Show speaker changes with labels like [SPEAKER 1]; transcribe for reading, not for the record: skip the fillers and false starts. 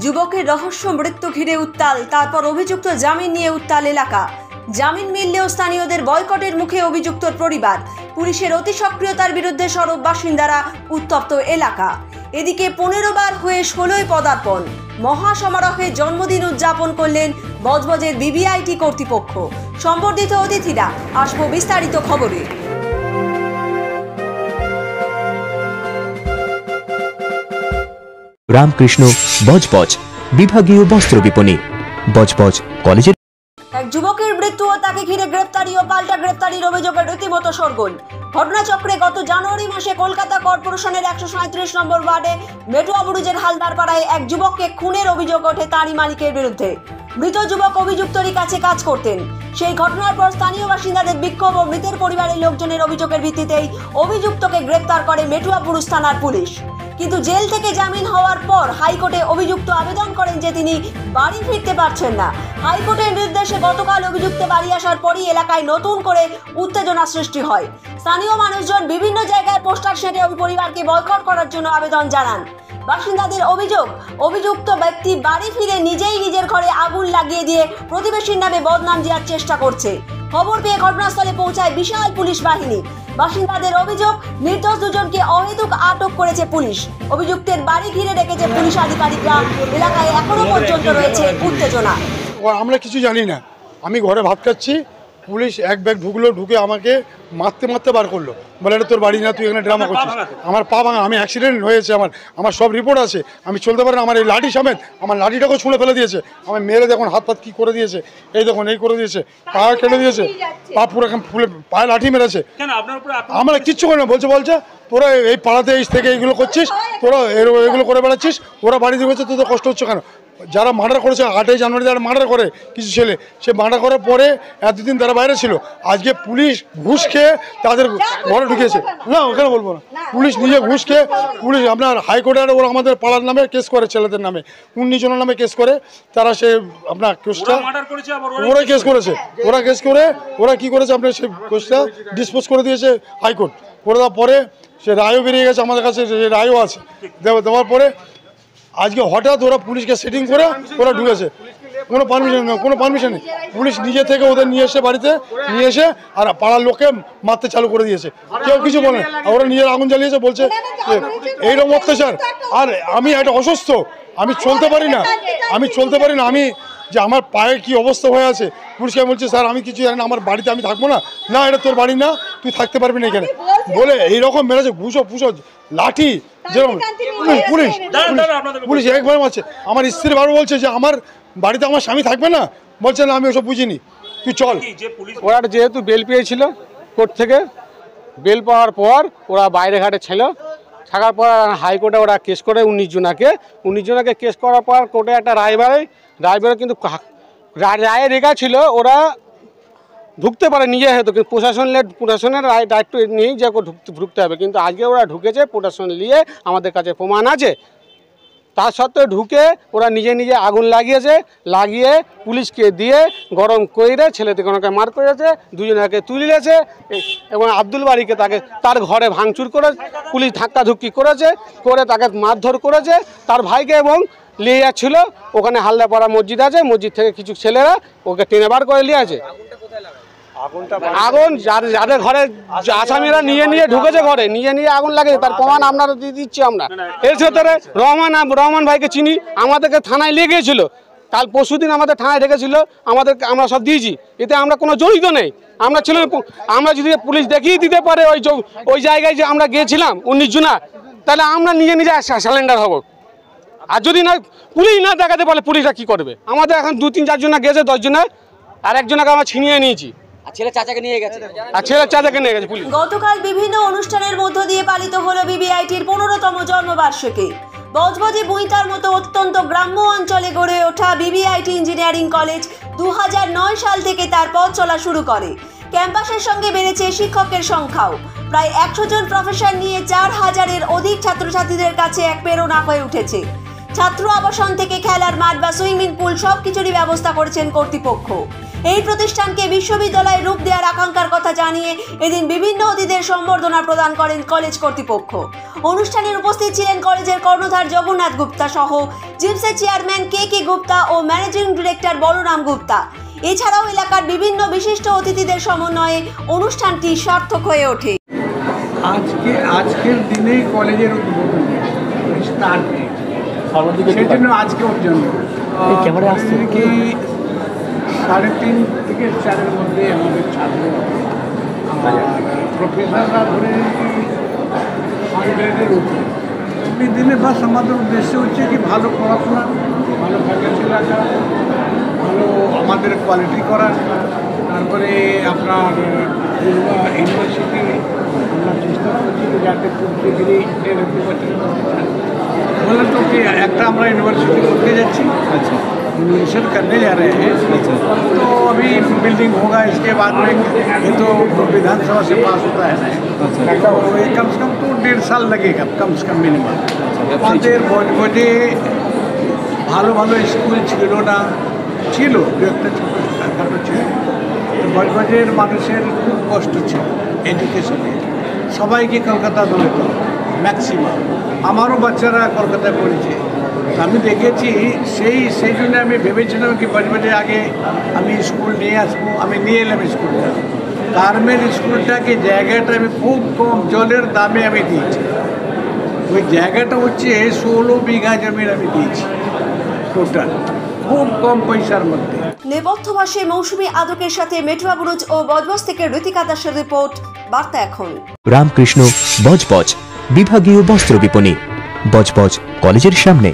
[SPEAKER 1] যুবকের রহস্য মৃত্যু ঘিরে উত্তাল, তারপর অভিযুক্ত জামিন নিয়ে উত্তাল এলাকা। জামিন মিললেও স্থানীয়দের বয়কটের মুখে অভিযুক্তর পরিবার। পুলিশের অতি সক্রিয়তার বিরুদ্ধে সরব বাসিন্দারা, উত্তপ্ত এলাকা। এদিকে 15 বার হয়ে 16য় পদার্পণ। মহাসমারোহে জন্মদিন উদযাপন করলেন বজবজের বিবিআইটি কর্তৃপক্ষ। সম্বর্ধিত অতিথিরা। আসবো বিস্তারিত খবরে।
[SPEAKER 2] রামকৃষ্ণ বজবজ বিভাগীয় বস্ত্র বিপণী, বজবজ কলেজের
[SPEAKER 1] এক যুবকের মৃত্যু ও তাকে ঘিরে গ্রেপ্তারি ও পাল্টা গ্রেপ্তারির অভিযোগে রীতিমতো শোরগোল। ঘটনাচক্রে গত জানুয়ারি মাসে কলকাতা কর্পোরেশনের 137 নম্বর ওয়ার্ডে মেটুয়া বুরুজের হালদারপাড়ায় এক যুবককে খুনের অভিযোগ ওঠে তারই মালিকের বিরুদ্ধে। মৃত যুবক অভিযুক্তরই কাছে কাজ করতেন। সেই ঘটনার পর স্থানীয় বাসিন্দাদের বিক্ষোভ ও মৃতের পরিবারের লোকজনের অভিযোগের ভিত্তিতেই অভিযুক্তকে গ্রেপ্তার করে মেটুয়া বুরুজ থানার পুলিশ। কিন্তু জেল থেকে জামিন হওয়ার পর হাইকোর্টে অভিযুক্ত আবেদন করেন যে তিনি বাড়ি ফিরতে পারছেন না। হাইকোর্টের নির্দেশে গতকাল অভিযুক্ত বাড়ি আসার পরই এলাকায় নতুন করে উত্তেজনা সৃষ্টি হয়। স্থানীয় মানুষজন বিভিন্ন জায়গায় পোস্টার সেটে ওই পরিবারকে বয়কট করার জন্য আবেদন জানান। বাসিন্দাদের অভিযোগ, অভিযুক্ত ব্যক্তি বাড়ি ফিরে নিজেই নিজের ঘরে আগুন লাগিয়ে দিয়ে প্রতিবেশীর নামে বদনাম দেওয়ার চেষ্টা করছে। খবর পেয়ে ঘটনাস্থলে পৌঁছায় বিশাল পুলিশ বাহিনী। বাসিন্দাদের অভিযোগ, নির্দোষ দুজনকে অহেতুক আটক করেছে পুলিশ। অভিযুক্তের বাড়ি ঘিরে রেখেছে পুলিশ আধিকারিকরা। এলাকায় এখনো পর্যন্ত রয়েছে উত্তেজনা।
[SPEAKER 3] আমরা কিছু জানি না। আমি ঘরে ভাত খাচ্ছি, পুলিশ এক ব্যাগ ঢুকলো, ঢুকে আমাকে মারতে বার করলো। বলে এটা তোর বাড়ি না, তুই এখানে ড্রামা করছিস। আমার পা ভাঙা, আমি অ্যাক্সিডেন্ট হয়েছে, আমার সব রিপোর্ট আছে, আমি চলতে পারি না। আমার এই লাঠি সমেত আমার লাঠিটাকেও ছুঁড়ে ফেলে দিয়েছে। আমার মেরে দেখুন হাত পাত কী করে দিয়েছে, এই দেখুন এই করে দিয়েছে, পা কেটে দিয়েছে, পা পুরো ফুলে পায়ে লাঠি মেরেছে। আমরা কিচ্ছু করি না। বলছে তোরা এই পাড়াতে এই থেকে এইগুলো করছিস, তোরা এগুলো করে বেড়াচ্ছিস, ওরা বাড়িতে গেছে, তোদের কষ্ট হচ্ছে কেন? যারা মার্ডার করেছে 8ই জানুয়ারি যারা মার্ডার করে কিছু ছেলে, সে মার্ডার করার পরে এতদিন তারা বাইরে ছিল। আজকে পুলিশ ঘুষ খেয়ে তাদের ঘরে ঢুকেছে। না ওখানে বলবো না, পুলিশ নিজে ঘুষ খেয়ে পুলিশ আপনার হাইকোর্টে ওরা আমাদের পাড়ার নামে কেস করে, ছেলেদের নামে 19 জনের নামে কেস করে। তারা সে আপনার কেসটা ওরা কেস করেছে, ওরা কেস করে ওরা কি করেছে আপনার সেই কেসটা ডিসপোজ করে দিয়েছে হাইকোর্ট। করে দেওয়ার পরে সে রায়ও বেরিয়ে গেছে আমাদের কাছে, যে রায়ও আছে। দেওয়ার পরে আজকে হঠাৎ ওরা পুলিশকে সেটিং করে ওরা ঢুকেছে। কোনো পারমিশন নেই। পুলিশ নিজে থেকে ওদের নিয়ে এসে বাড়িতে নিয়ে এসে আর পাড়ার লোককে মারতে চালু করে দিয়েছে। কেউ কিছু বলে না, ওরা নিজের আগুন জ্বালিয়েছে। বলছে এইরকম অত্যাচার। আর আমি একটা অসুস্থ, আমি চলতে পারি না, আমি যে আমার পায়ে কি অবস্থা হয়ে আছে। পুলিশকে বলছে স্যার আমি কিছু জানি না, আমার বাড়িতে আমি থাকবো না। না এটা তোর বাড়ি না, তুই থাকতে পারবি না এখানে বলে এইরকম মেরেছে। ঘুষো লাঠি যেরকম পুলিশ একবার মারছে। আমার স্ত্রী বারবার বলছে যে আমার বাড়িতে আমার স্বামী থাকবে না। বলছে না আমি ওসব বুঝিনি, তুই চল।
[SPEAKER 4] ওরা যেহেতু বেল পেয়েছিল কোর্ট থেকে, বেল পাওয়ার পর ওরা বাইরে ঘাটে ছিল। থাকার পর হাইকোর্টে ওরা কেস করে 19 জনাকে কেস করার পর কোর্টে একটা রায় বেরোয় কিন্তু রায়ে রেখা ছিল ওরা ঢুকতে পারে নিজে, হয়তো কিন্তু প্রশাসনের দায়িত্ব নিয়েই যে ঢুকতে হবে। কিন্তু আজকে ওরা ঢুকেছে, প্রশাসন নিয়ে আমাদের কাছে প্রমাণ আছে। তার সত্ত্বেও ঢুকে ওরা নিজে আগুন লাগিয়ে পুলিশকে দিয়ে গরম করে ছেলেদেরকে ওনাকে মার করেছে, দুজনকে তুলিয়েছে এবং আব্দুল বাড়িকে তার ঘরে ভাঙচুর করে পুলিশ ধাক্কাধুক্কি করে তাকে মারধর করেছে। তার ভাইকে এবং নিয়ে যাচ্ছিল ওখানে হালদাপাড়া মসজিদ আছে, মসজিদ থেকে কিছু ছেলেরা ওকে টেনে বার করে নিয়ে আছে। আগুন যাদের ঘরে আসামিরা নিয়ে ঢুকেছে, ঘরে নিয়ে আগুন লাগেছে, তার প্রমাণ আপনারা দিয়ে দিচ্ছি আমরা। এর ভেতরে রহমান ভাইকে চিনি, আমাদেরকে থানায় নিয়ে গিয়েছিল। কাল পরশুদিন আমাদের থানায় রেখেছিল, আমরা সব দিয়েছি। এতে আমরা কোনো জড়িত নেই। আমরা যদি পুলিশ দেখিয়ে দিতে পারে ওই জায়গায় যে আমরা গিয়েছিলাম 19 জনা, তাহলে আমরা নিজে স্যালেন্ডার হব। আর যদি না পুলিশ না দেখাতে পারলে পুলিশরা কি করবে? আমাদের এখন 2-3-4 জনা গেছে, 10 জনা, আর একজনকে আমরা ছিনিয়ে নিয়েছি। ছেলের চাচাকে নিয়ে গেছে পুলিশ।
[SPEAKER 1] গতকাল বিভিন্ন অনুষ্ঠানের মধ্য দিয়ে পালিত হলো বিবিআইটির 15তম জন্মবার্ষিকী। বজবজে বুইতার মতো অত্যন্ত গ্রাম্য অঞ্চলে গড়ে ওঠা বিবিআইটি ইঞ্জিনিয়ারিং কলেজ 2009 সাল থেকে তার পথ চলা শুরু করে। ক্যাম্পাসের সঙ্গে বেড়েছে শিক্ষকের সংখ্যাও। প্রায় 100 জন প্রফেসর নিয়ে 4000-এর অধিক ছাত্রছাত্রীদের কাছে এক প্রেরণা হয়ে উঠেছে। ছাত্র আবাসন থেকে খেলার মাঠ বা সুইমিং পুল সবকিছুরই ব্যবস্থা করেছেন কর্তৃপক্ষ। এই প্রতিষ্ঠানকে বিশ্ববিদ্যালয়ের রূপ দেওয়ার আকাঙ্ক্ষার কথা জানিয়ে এদিন বিভিন্ন অতিথিদের সম্বর্ধনা প্রদান করেন কলেজ কর্তৃপক্ষ। অনুষ্ঠানে উপস্থিত ছিলেন কলেজের কর্ণধার জগন্নাথ গুপ্তা সহ জিপসের চেয়ারম্যান কে গুপ্তা ও ম্যানেজিং ডিরেক্টর বলরাম গুপ্তা। এছাড়াও এলাকার বিভিন্ন বিশিষ্ট অতিথিদের সমন্বয়ে অনুষ্ঠানটি সার্থক হয়ে ওঠে।
[SPEAKER 5] আজকের দিনেই কলেজের উদ্বোধন স্টার্ট সেই জন্য আজকে ওর জন্য কি 3.5 থেকে 4-এর মধ্যে আমাদের ছাত্র প্রফেসররা ধরে 100-এর উপরে এই দিনে বাস আমাদের উদ্দেশ্য হচ্ছে কি ভালো পড়াশোনা, ভালো ফ্যাকাল্টি রাখা, ভালো আমাদের কোয়ালিটি করা, তারপরে আপনার ইউনিভার্সিটি আমরা চেষ্টা করছি যাতে ডিগ্রি বললাম তো कि একটা আমরা ইউনিভার্সিটি করতে যাচ্ছি। अच्छा एडमिशन करने जा रहे हैं। अच्छा तो अभी बिल्डिंग होगा, इसके बाद में ये तो विधानसभा से पास होता है ना। अच्छा तो ये कम से कम तो 1.5 साल लगेगा कम से कम मिनिमम। আমাদের বজবজে ভালো ভালো স্কুল ছিল না, ছিল দু একটা ছোটো ছিল। বজবজের মানুষের খুব কষ্ট ছিল এডুকেশনে, সবাইকে কলকাতা দৌড়াতে ম্যাক্সিমাম। আমারও বাচ্চারা কলকাতায় পড়েছে, আমি দেখেছি। সেই জন্য আমি ভেবেছিলাম কি বজবজে আগে আমি স্কুল নিয়ে আসবো। আমি নিয়ে এলাম স্কুলটা, গার্মেন্ট স্কুলটাকে জায়গাটা আমি খুব কম জলের দামে আমি দিয়েছি। ওই জায়গাটা হচ্ছে 16 বিঘা জমির আমি দিয়েছি টোটাল, খুব কম পয়সার মধ্যে।
[SPEAKER 1] নেপথ্যভাষী মৌসুমী আদকের সাথে মেটুয়া বুরুজ ও বজবজ থেকে ঋতিকা দাসের রিপোর্ট, বার্তা এখন।
[SPEAKER 2] রামকৃষ্ণ বজবজ বিভাগীয় বস্ত্র বিপণী, বজবজ কলেজের সামনে।